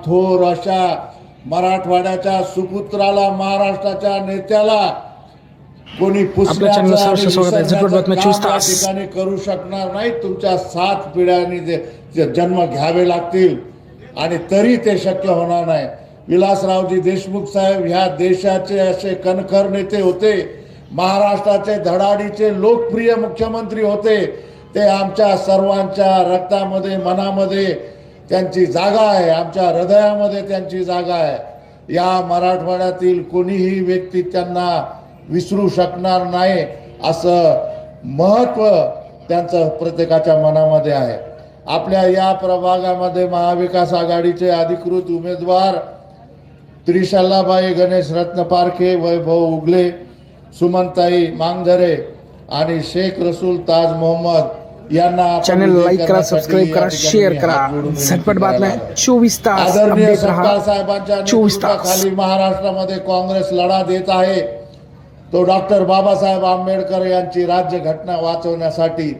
थोर अशा मराठवाड्याच्या सुपुत्राला, महाराष्ट्राच्या नेत्याला कोणी आपल्या चॅनल सहर्ष स्वागत आहे. झटपट बातम्या 24 तास ठिकाणी करू शकणार नाही. तुमच्या 7 पिढ्यांनी ते जन्म घ्यावे लागतील आणि तरी ते शक्य होणार नाही. विलासरावजी देशमुख साहेब ह्या देशाचे असे कणखर नेते होते, महाराष्ट्राचे धडाडीचे लोकप्रिय मुख्यमंत्री होते. ते आमच्या सर्वांच्या रक्तामध्ये, मनामध्ये त्यांची जागा आहे, आमच्या हृदयामध्ये त्यांची जागा आहे. या मराठवाड्यातील कोणीही व्यक्ती त्यांना विसरू शकणार नाही, असं महत्त्व त्यांचं प्रत्येकाच्या मनामध्ये आहे. आपल्या या प्रभागामध्ये महाविकास आघाडीचे अधिकृत उमेदवार त्रिशल्लाबाई गणेश रत्न पारखे, वैभव उगले, सुमनताई मांगधरे आणि शेख रसूल ताज मोहम्मद यांना चॅनल लाईक करा, सबस्क्राईब करा, शेअर करा. झटपट बातम्या 24 तास आदरणीय अपडेट रहा. सरकार साहेबांच्या 24 तास नेतृत्वाखाली महाराष्ट्रामध्ये काँग्रेस लढा देत आहे. तो डॉक्टर बाबासाहेब आंबेडकर यांची राज्यघटना वाचवण्यासाठी,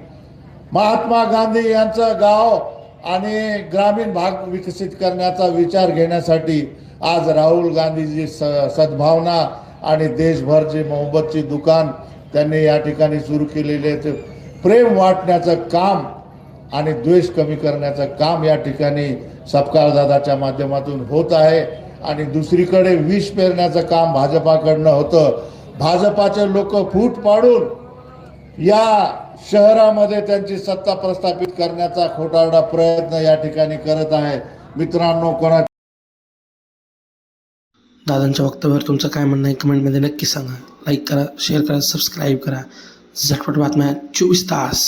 महात्मा गांधी यांचं गाव आणि ग्रामीण भाग विकसित करण्याचा विचार घेण्यासाठी आज राहुल गांधीजी सद्भावना आणि देशभरची मोहब्बतची दुकान त्यांनी या ठिकाणी सुरू केलेले, प्रेम वाटण्याचं काम आणि द्वेष कमी करण्याचं काम या ठिकाणी सपकाळ दादाच्या माध्यमातून होत आहे. आणि दुसरीकडे विष पेरण्याचं काम भाजपाकडनं होतं. भाजपाचे लोक फूट पाडून या शहरामध्ये त्यांची सत्ता प्रस्थापित करण्याचा खोटारडा प्रयत्न या ठिकाणी करत आहे. मित्रांनो, कोणा दादांच्या वक्तव्यावर तुमचं काय म्हणणं आहे कमेंटमध्ये नक्की सांगा. लाईक करा, शेअर करा, सबस्क्राईब करा. झटपट बातम्या 24 तास.